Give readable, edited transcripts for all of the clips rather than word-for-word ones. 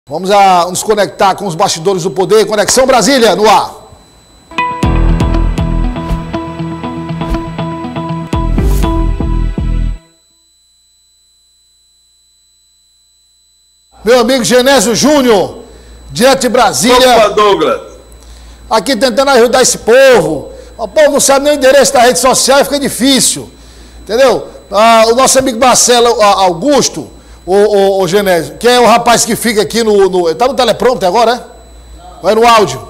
Vamos nos conectar com os bastidores do poder. Conexão Brasília, no ar. Meu amigo Genésio Júnior, direto de Brasília. Opa, Douglas. Aqui tentando ajudar esse povo. O povo não sabe nem o endereço da rede social e fica difícil. Entendeu? O nosso amigo Marcelo Augusto, o Genésio, que é o rapaz que fica aqui tá no teleprompter agora, é? Ou é no áudio?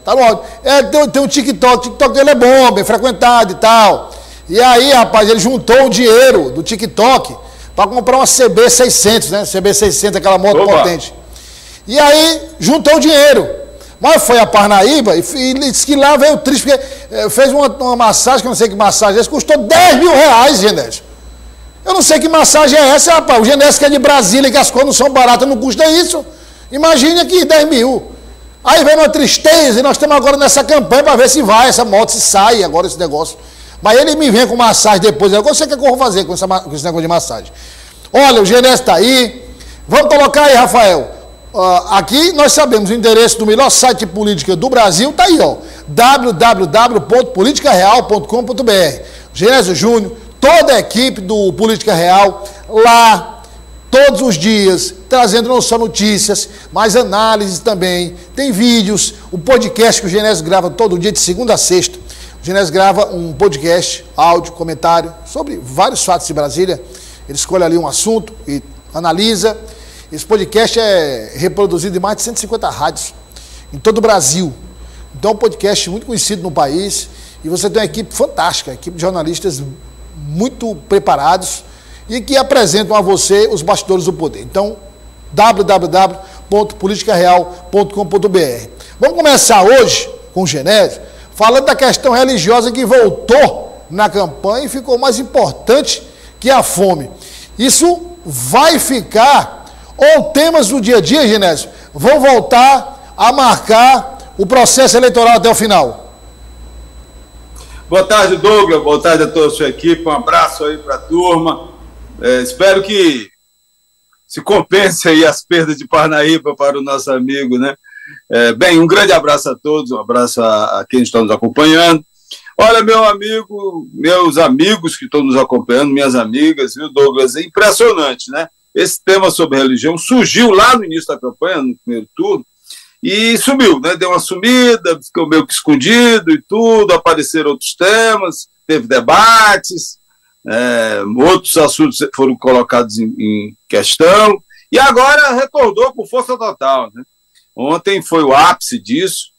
Tá no áudio. Tem um TikTok. O TikTok dele é bom, bem frequentado e tal. E aí, rapaz, ele juntou o dinheiro do TikTok para comprar uma CB600, né? CB600, aquela moto potente. E aí, juntou o dinheiro. Mas foi a Parnaíba e disse que lá veio triste, porque fez uma massagem, que eu não sei que massagem é essa, custou 10 mil reais, Genésio. Eu não sei que massagem é essa, rapaz. O Genésio que é de Brasília, que as coisas não são baratas, não custa isso. Imagine aqui, 10 mil. Aí vem uma tristeza, e nós estamos agora nessa campanha para ver se vai, essa moto, se sai agora esse negócio. Mas ele me vem com massagem depois. Agora você quer que eu vou fazer com esse negócio de massagem? Olha, o Genésio está aí. Vamos colocar aí, Rafael. Aqui nós sabemos o endereço do melhor site de política do Brasil, tá aí, ó, www.politicareal.com.br. Genésio Júnior, toda a equipe do Política Real, lá, todos os dias, trazendo não só notícias, mas análises também, tem vídeos, o podcast que o Genésio grava todo dia, de segunda a sexta. O Genésio grava um podcast, áudio, comentário, sobre vários fatos de Brasília. Ele escolhe ali um assunto e analisa. Esse podcast é reproduzido em mais de 150 rádios em todo o Brasil. Então é um podcast muito conhecido no país e você tem uma equipe fantástica, equipe de jornalistas muito preparados e que apresentam a você os bastidores do poder. Então, www.politicareal.com.br. Vamos começar hoje com o Genésio, falando da questão religiosa que voltou na campanha e ficou mais importante que a fome. Isso vai ficar... Ou temas do dia a dia, Genésio, vão voltar a marcar o processo eleitoral até o final? Boa tarde, Douglas. Boa tarde a toda a sua equipe. Um abraço aí para a turma. Espero que se compense aí as perdas de Parnaíba para o nosso amigo, né? Bem, um grande abraço a todos, um abraço a quem está nos acompanhando. Olha, meu amigo, meus amigos que estão nos acompanhando, minhas amigas, viu, Douglas? É impressionante, né? Esse tema sobre religião surgiu lá no início da campanha, no primeiro turno, e sumiu, né? Deu uma sumida, ficou meio que escondido e tudo, apareceram outros temas, teve debates, outros assuntos foram colocados em questão, e agora retornou com força total, né? Ontem foi o ápice disso.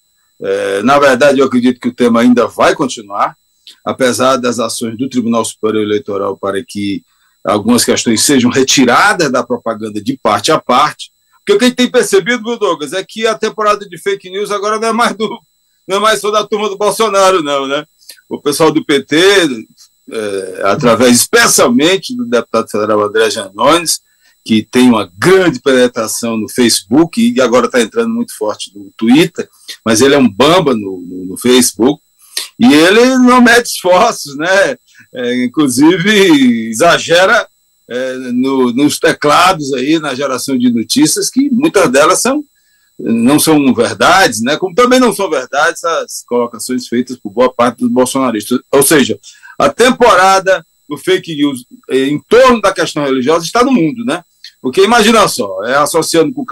Na verdade, eu acredito que o tema ainda vai continuar, apesar das ações do Tribunal Superior Eleitoral para que algumas questões sejam retiradas da propaganda de parte a parte, porque o que a gente tem percebido, meu Douglas, é que a temporada de fake news agora não é mais só da turma do Bolsonaro, não, né? O pessoal do PT, através especialmente do deputado federal André Janones, que tem uma grande penetração no Facebook e agora está entrando muito forte no Twitter, mas ele é um bamba no Facebook, e ele não mede esforços, né? Inclusive exagera nos teclados aí, na geração de notícias, que muitas delas não são verdades, né? Como também não são verdades as colocações feitas por boa parte dos bolsonaristas. Ou seja, a temporada do fake news em torno da questão religiosa está no mundo, né? Porque imagina só, associando com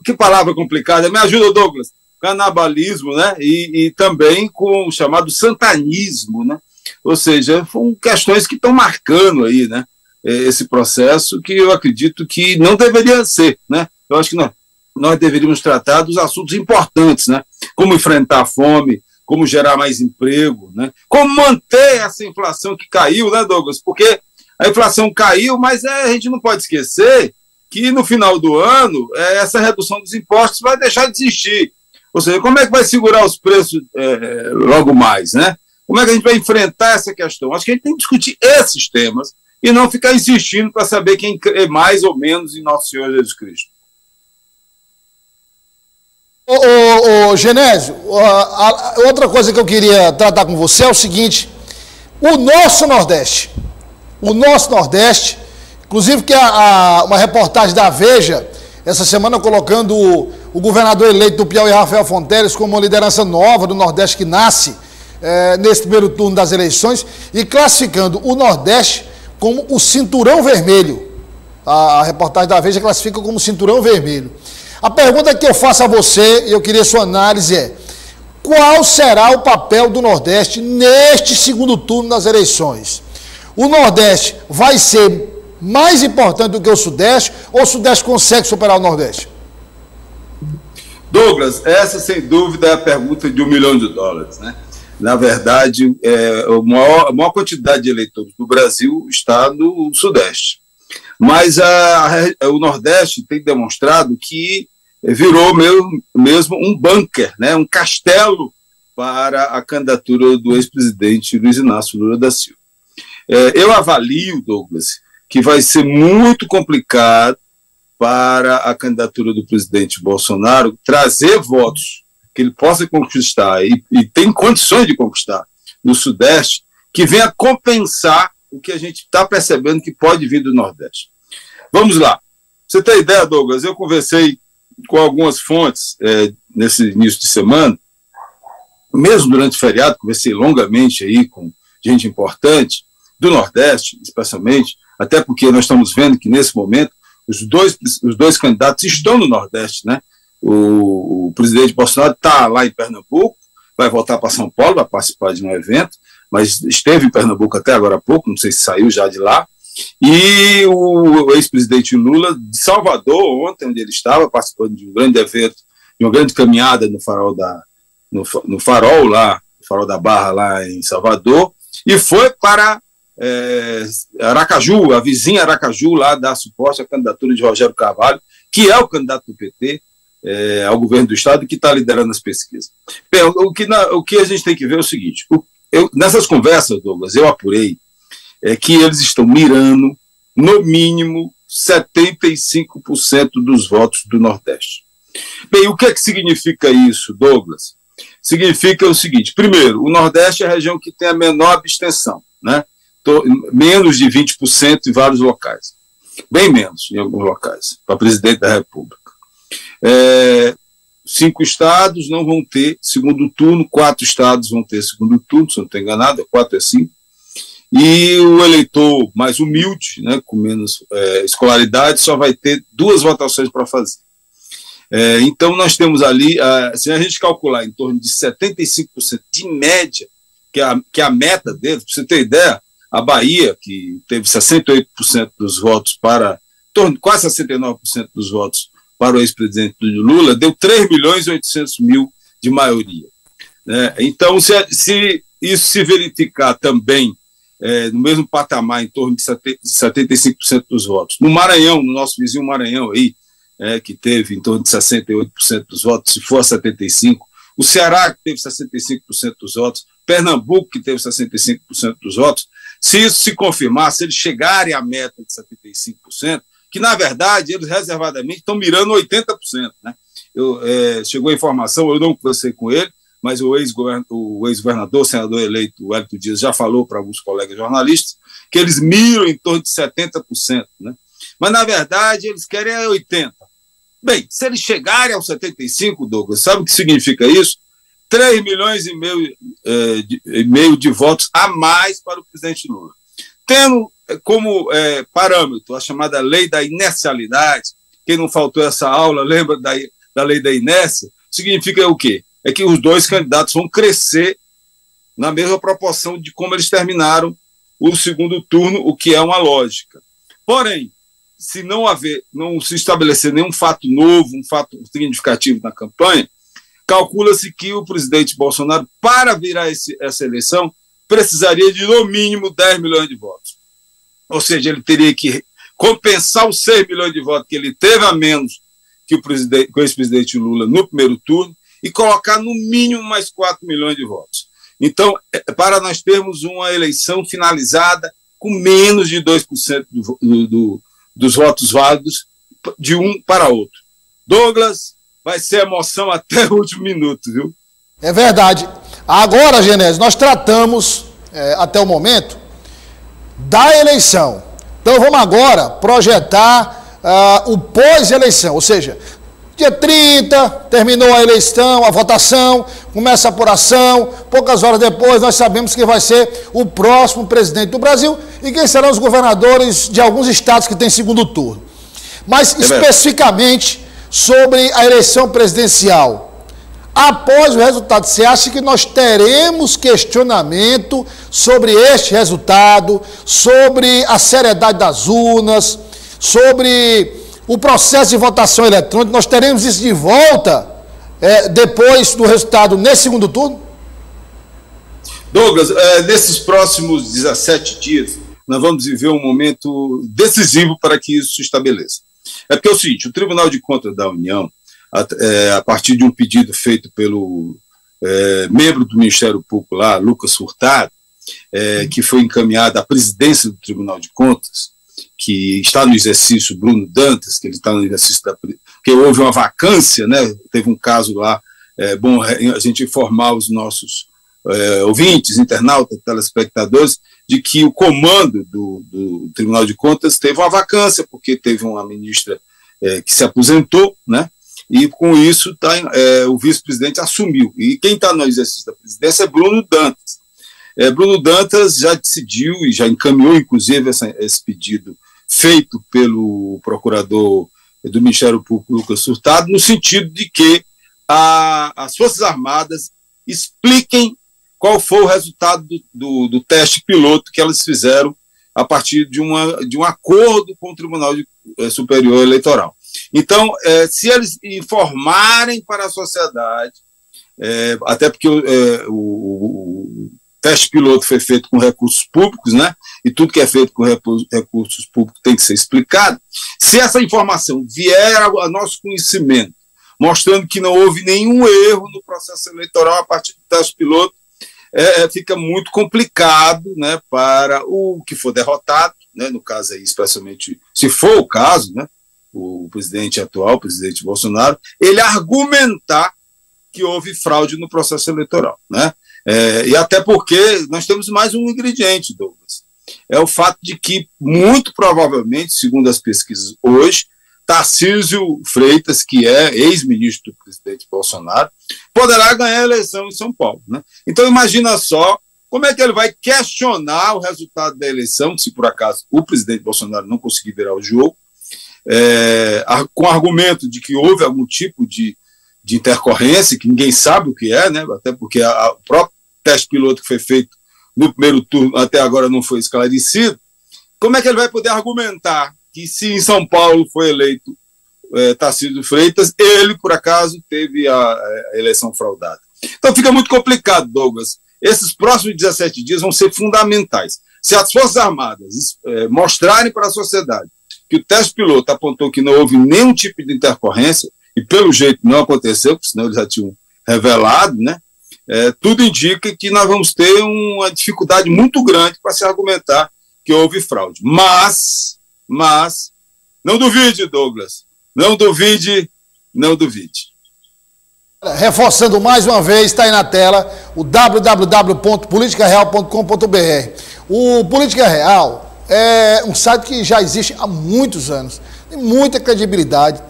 que palavra complicada, me ajuda, Douglas. Canibalismo, né? E também com o chamado santanismo, né? Ou seja, são questões que estão marcando aí, né? Esse processo que eu acredito que não deveria ser, né? Eu acho que nós deveríamos tratar dos assuntos importantes, né? Como enfrentar a fome, como gerar mais emprego, né? Como manter essa inflação que caiu, né, Douglas? Porque a inflação caiu, mas a gente não pode esquecer que no final do ano essa redução dos impostos vai deixar de existir. Ou seja, como é que vai segurar os preços logo mais, né? Como é que a gente vai enfrentar essa questão? Acho que a gente tem que discutir esses temas e não ficar insistindo para saber quem crê mais ou menos em Nosso Senhor Jesus Cristo. Genésio, outra coisa que eu queria tratar com você é o seguinte: o nosso Nordeste, Inclusive que uma reportagem da Veja, essa semana colocando o governador eleito do Piauí, Rafael Fonteles, como uma liderança nova do Nordeste que nasce nesse primeiro turno das eleições e classificando o Nordeste como o cinturão vermelho. A reportagem da Veja classifica como cinturão vermelho. A pergunta que eu faço a você, e eu queria sua análise, é: qual será o papel do Nordeste neste segundo turno das eleições? O Nordeste vai ser mais importante do que o Sudeste, ou o Sudeste consegue superar o Nordeste? Douglas, essa sem dúvida é a pergunta de $1 milhão, né? Na verdade, a maior quantidade de eleitores do Brasil está no Sudeste. Mas o Nordeste tem demonstrado que virou mesmo um bunker, né? Um castelo para a candidatura do ex-presidente Luiz Inácio Lula da Silva. Eu avalio, Douglas, que vai ser muito complicado para a candidatura do presidente Bolsonaro trazer votos que ele possa conquistar e tem condições de conquistar no Sudeste, que venha compensar o que a gente está percebendo que pode vir do Nordeste. Vamos lá. Você tem ideia, Douglas? Eu conversei com algumas fontes nesse início de semana, mesmo durante o feriado, conversei longamente aí com gente importante do Nordeste, especialmente, até porque nós estamos vendo que, nesse momento, os dois candidatos estão no Nordeste, né? O presidente Bolsonaro está lá em Pernambuco, vai voltar para São Paulo, vai participar de um evento, mas esteve em Pernambuco até agora há pouco, não sei se saiu já de lá, e o ex-presidente Lula, de Salvador, ontem, onde ele estava, participando de um grande evento, de uma grande caminhada no farol da Barra, lá em Salvador, e foi para Aracaju, a vizinha Aracaju, lá dar suporte à candidatura de Rogério Carvalho, que é o candidato do PT ao governo do Estado e que está liderando as pesquisas. Bem, o que a gente tem que ver é o seguinte: nessas conversas, Douglas, eu apurei que eles estão mirando, no mínimo, 75% dos votos do Nordeste. Bem, o que é que significa isso, Douglas? Significa o seguinte: primeiro, o Nordeste é a região que tem a menor abstenção, né? Menos de 20% em vários locais, bem menos em alguns locais, para presidente da República. 5 estados não vão ter segundo turno, 4 estados vão ter segundo turno, se eu não estou enganado, 4 é 5, e o eleitor mais humilde, né, com menos escolaridade, só vai ter 2 votações para fazer. Então nós temos ali, se a gente calcular em torno de 75% de média, que é a meta deles, para você ter ideia, a Bahia, que teve 68% dos votos quase 69% dos votos para o ex-presidente Lula, deu 3.800.000 de maioria. Então, se isso se verificar também no mesmo patamar, em torno de 75% dos votos, no Maranhão, no nosso vizinho Maranhão, aí, que teve em torno de 68% dos votos, se for 75%, o Ceará, que teve 65% dos votos, Pernambuco, que teve 65% dos votos, se isso se confirmar, se eles chegarem à meta de 75%, que, na verdade, eles reservadamente estão mirando 80%. Né? Chegou a informação, eu não conversei com ele, mas o ex-governador, senador eleito, Wellington Dias, já falou para alguns colegas jornalistas que eles miram em torno de 70%. Né? Mas, na verdade, eles querem 80%. Bem, se eles chegarem aos 75%, Douglas, sabe o que significa isso? 3,5 milhões de votos a mais para o presidente Lula. Tendo como parâmetro a chamada lei da inercialidade, quem não faltou essa aula lembra da lei da inércia, significa o quê? É que os dois candidatos vão crescer na mesma proporção de como eles terminaram o segundo turno, o que é uma lógica. Porém, se não se estabelecer nenhum fato novo, um fato significativo na campanha, calcula-se que o presidente Bolsonaro, para virar essa eleição, precisaria de, no mínimo, 10 milhões de votos. Ou seja, ele teria que compensar os 6 milhões de votos que ele teve a menos que o ex-presidente Lula no primeiro turno e colocar, no mínimo, mais 4 milhões de votos. Então, para nós termos uma eleição finalizada com menos de 2% dos votos válidos de um para outro. Douglas, vai ser emoção até o último minuto, viu? É verdade. Agora, Genésio, nós tratamos, até o momento, da eleição. Então vamos agora projetar o pós-eleição, ou seja, dia 30, terminou a eleição, a votação, começa a apuração, poucas horas depois nós sabemos quem vai ser o próximo presidente do Brasil e quem serão os governadores de alguns estados que têm segundo turno. Mas especificamente sobre a eleição presidencial, após o resultado, você acha que nós teremos questionamento sobre este resultado, sobre a seriedade das urnas, sobre o processo de votação eletrônica? Nós teremos isso de volta depois do resultado nesse segundo turno? Douglas, nesses próximos 17 dias, nós vamos viver um momento decisivo para que isso se estabeleça. É porque é o seguinte, o Tribunal de Contas da União, a partir de um pedido feito pelo membro do Ministério Público lá, Lucas Furtado, que foi encaminhado à presidência do Tribunal de Contas, que está no exercício Bruno Dantas, que ele está no exercício porque houve uma vacância, né? Teve um caso lá, bom a gente informar os nossos ouvintes, internautas, telespectadores, de que o comando do Tribunal de Contas teve uma vacância, porque teve uma ministra que se aposentou, né? E com isso o vice-presidente assumiu. E quem está no exercício da presidência é Bruno Dantas. Bruno Dantas já decidiu e já encaminhou, inclusive, esse pedido feito pelo procurador do Ministério Público, Lucas Furtado, no sentido de que as Forças Armadas expliquem qual foi o resultado do teste piloto que elas fizeram a partir de um acordo com o Tribunal Superior Eleitoral. Então, se eles informarem para a sociedade, até porque o teste piloto foi feito com recursos públicos, né? E tudo que é feito com recursos públicos tem que ser explicado. Se essa informação vier a nosso conhecimento, mostrando que não houve nenhum erro no processo eleitoral a partir do teste piloto, fica muito complicado, né, para o que for derrotado, né, no caso aí, especialmente, se for o caso, né, o presidente atual, o presidente Bolsonaro, ele argumentar que houve fraude no processo eleitoral, né? E até porque nós temos mais um ingrediente, Douglas. É o fato de que, muito provavelmente, segundo as pesquisas hoje, Tarcísio Freitas, que é ex-ministro do presidente Bolsonaro, poderá ganhar a eleição em São Paulo, né? Então, imagina só como é que ele vai questionar o resultado da eleição, se por acaso o presidente Bolsonaro não conseguir virar o jogo, com o argumento de que houve algum tipo de intercorrência, que ninguém sabe o que é, né? Até porque o próprio teste piloto que foi feito no primeiro turno até agora não foi esclarecido. Como é que ele vai poder argumentar que, se em São Paulo foi eleito Tarcísio Freitas, ele, por acaso, teve a eleição fraudada? Então fica muito complicado, Douglas. Esses próximos 17 dias vão ser fundamentais. Se as Forças Armadas mostrarem para a sociedade que o teste piloto apontou que não houve nenhum tipo de intercorrência, e pelo jeito não aconteceu, porque senão eles já tinham revelado, né? Tudo indica que nós vamos ter uma dificuldade muito grande para se argumentar que houve fraude. Mas, não duvide, Douglas, não duvide. Reforçando mais uma vez, está aí na tela, o www.politicareal.com.br. O Política Real é um site que já existe há muitos anos. Tem muita credibilidade,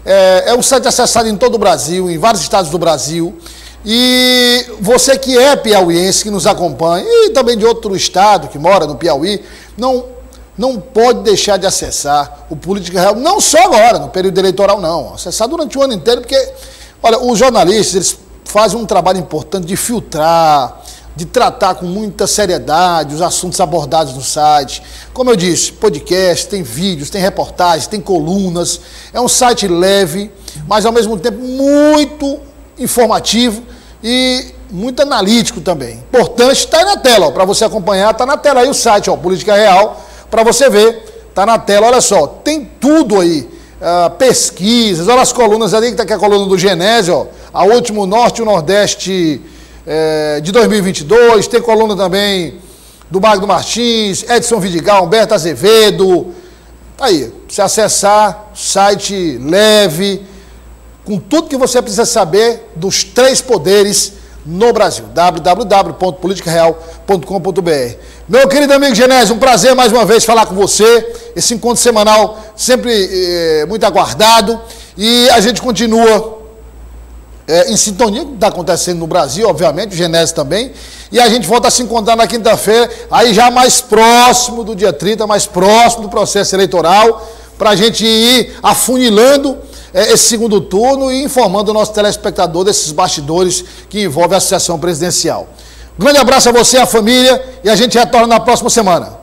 é um site acessado em todo o Brasil, em vários estados do Brasil. E você que é piauiense, que nos acompanha, e também de outro estado que mora no Piauí, não pode deixar de acessar o Política Real, não só agora, no período eleitoral, não. Acessar durante o ano inteiro, porque, olha, os jornalistas, eles fazem um trabalho importante de filtrar, de tratar com muita seriedade os assuntos abordados no site. Como eu disse, podcast, tem vídeos, tem reportagens, tem colunas. É um site leve, mas ao mesmo tempo muito informativo e muito analítico também. Importante, está aí na tela, para você acompanhar, está na tela aí o site, ó, Política Real, para você ver, está na tela, olha só, tem tudo aí, pesquisas, olha as colunas ali, que está aqui a coluna do Genésio, ó, a Último Norte e o Nordeste de 2022, tem coluna também do Magno Martins, Edson Vidigal, Humberto Azevedo. Aí, você acessar, site leve, com tudo que você precisa saber dos três poderes no Brasil. www.politicareal.com.br. Meu querido amigo Genésio, um prazer mais uma vez falar com você. Esse encontro semanal sempre muito aguardado. E a gente continua em sintonia com o que está acontecendo no Brasil, obviamente, o Genésio também. E a gente volta a se encontrar na quinta-feira, aí já mais próximo do dia 30, mais próximo do processo eleitoral, para a gente ir afunilando esse segundo turno e informando o nosso telespectador desses bastidores que envolvem a sucessão presidencial. Um grande abraço a você, a família, e a gente retorna na próxima semana.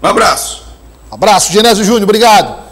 Um abraço. Abraço, Genésio Júnior, obrigado.